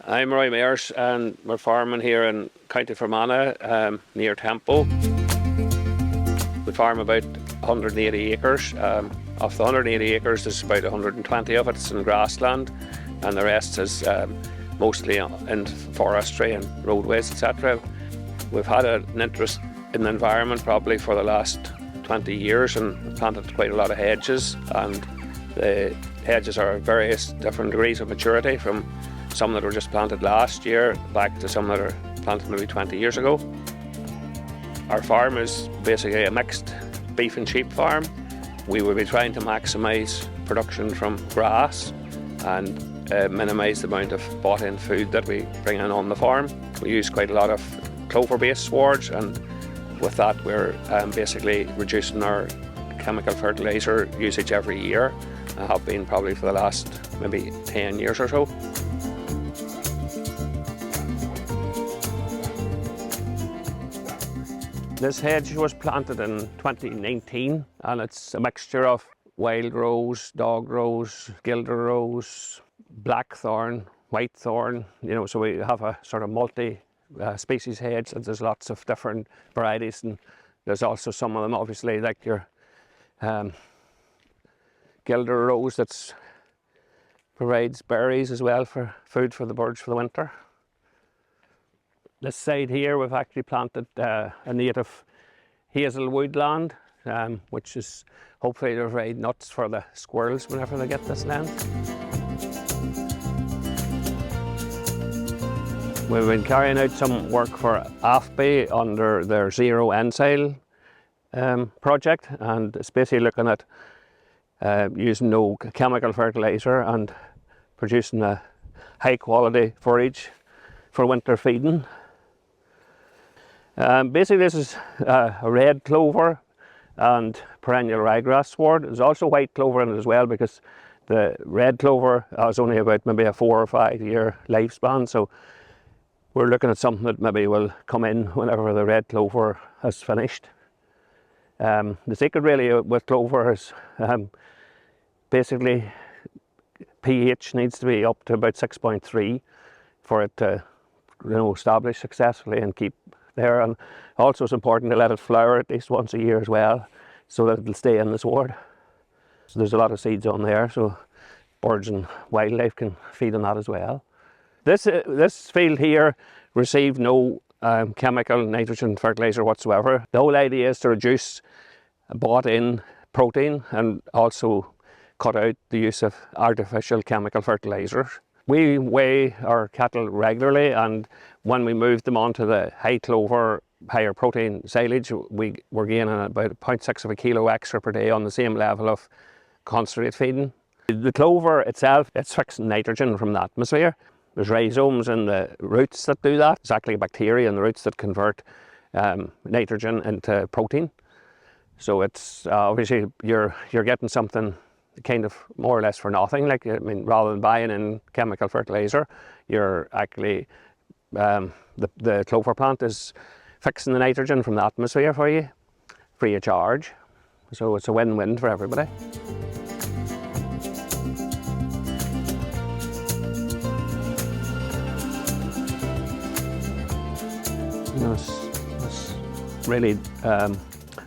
I'm Roy Mayers and we're farming here in County Fermanagh, near Temple. We farm about 180 acres. Of the 180 acres, there's about 120 of it's in grassland, and the rest is mostly in forestry and roadways, etc. We've had an interest in the environment probably for the last 20 years and planted quite a lot of hedges, and the hedges are various different degrees of maturity, from some that were just planted last year back to some that are planted maybe 20 years ago. Our farm is basically a mixed beef and sheep farm. We will be trying to maximise production from grass and minimise the amount of bought-in food that we bring in on the farm. We use quite a lot of clover-based forage, and with that we're basically reducing our chemical fertiliser usage every year, and have been probably for the last maybe 10 years or so. This hedge was planted in 2019, and it's a mixture of wild rose, dog rose, gilder rose, blackthorn, whitethorn. So we have a sort of multi-species hedge, and there's lots of different varieties, and there's also some of them, obviously, like your gilder rose that provides berries as well for food for the birds for the winter. This side here we've actually planted a native hazel woodland, which is hopefully to provide nuts for the squirrels whenever they get this land. We've been carrying out some work for AFBI under their Zero Ensil project, and it's basically looking at using no chemical fertiliser and producing a high quality forage for winter feeding. Basically this is a red clover and perennial ryegrass sward. There's also white clover in it as well, because the red clover has only about maybe a 4 or 5 year lifespan, so we're looking at something that maybe will come in whenever the red clover has finished. The secret really with clover is basically pH needs to be up to about 6.3 for it to establish successfully and keep there, and also it's important to let it flower at least once a year as well, so that it'll stay in the sward. So there's a lot of seeds on there, so birds and wildlife can feed on that as well. This field here received no chemical nitrogen fertiliser whatsoever. The whole idea is to reduce bought-in protein and also cut out the use of artificial chemical fertilisers. We weigh our cattle regularly, and when we moved them onto the high clover, higher protein silage, we're gaining about 0.6 of a kilo extra per day on the same level of concentrate feeding. The clover itself, it's fixing nitrogen from the atmosphere. There's rhizomes in the roots that do that. It's actually bacteria in the roots that convert nitrogen into protein. So it's obviously you're getting something kind of more or less for nothing. Like, I mean, rather than buying in chemical fertiliser, you're actually the clover plant is fixing the nitrogen from the atmosphere for you, free of charge. So it's a win-win for everybody. It's really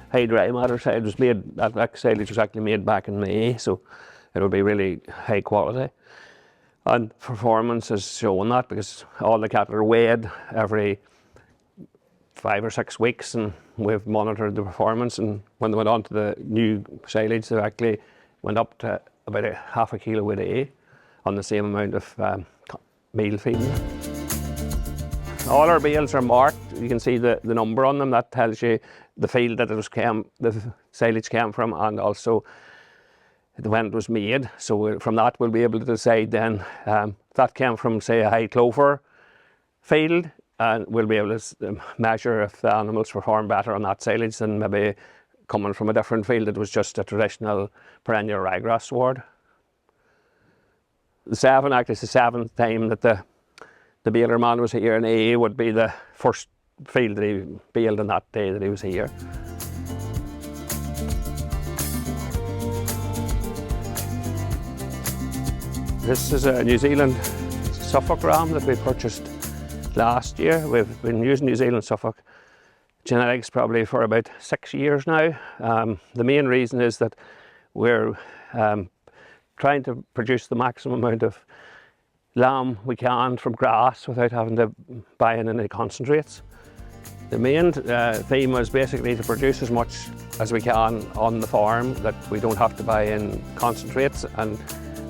high dry matter side was made, that silage was actually made back in May, so it'll be really high quality. And performance is showing that, because all the cattle are weighed every 5 or 6 weeks, and we've monitored the performance, and when they went on to the new silage, they actually went up to about a half a kilo a day on the same amount of meal feeding. All our bales are marked. You can see the number on them. That tells you the field that the silage came from, and also when it was made. So from that we'll be able to decide then if that came from, say, a high clover field, and we'll be able to measure if the animals perform better on that silage than maybe coming from a different field that was just a traditional perennial ryegrass sward. It's the 7th time that the baler man was here, and A would be the first field that he baled on that day that he was here. This is a New Zealand Suffolk ram that we purchased last year. We've been using New Zealand Suffolk genetics probably for about 6 years now. The main reason is that we're trying to produce the maximum amount of lamb we can from grass without having to buy in any concentrates. The main theme was basically to produce as much as we can on the farm, that we don't have to buy in concentrates, and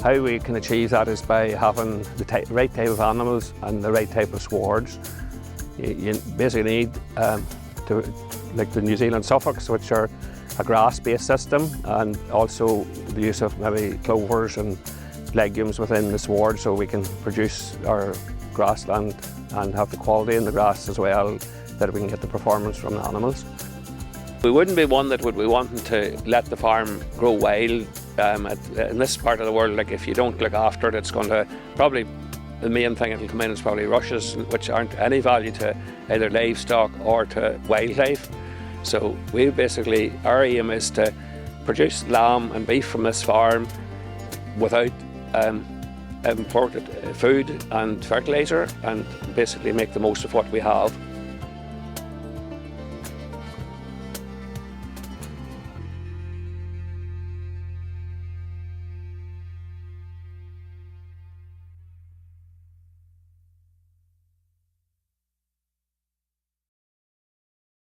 how we can achieve that is by having the right type of animals and the right type of swards. You basically need like the New Zealand Suffolks, which are a grass-based system, and also the use of maybe clovers and legumes within the sward, so we can produce our grassland and have the quality in the grass as well, that we can get the performance from the animals. We wouldn't be one that would be wanting to let the farm grow wild in this part of the world. Like, if you don't look after it, it's going to probably, the main thing that'll come in is probably rushes, which aren't any value to either livestock or to wildlife. So we basically, our aim is to produce lamb and beef from this farm without imported food and fertiliser, and basically make the most of what we have.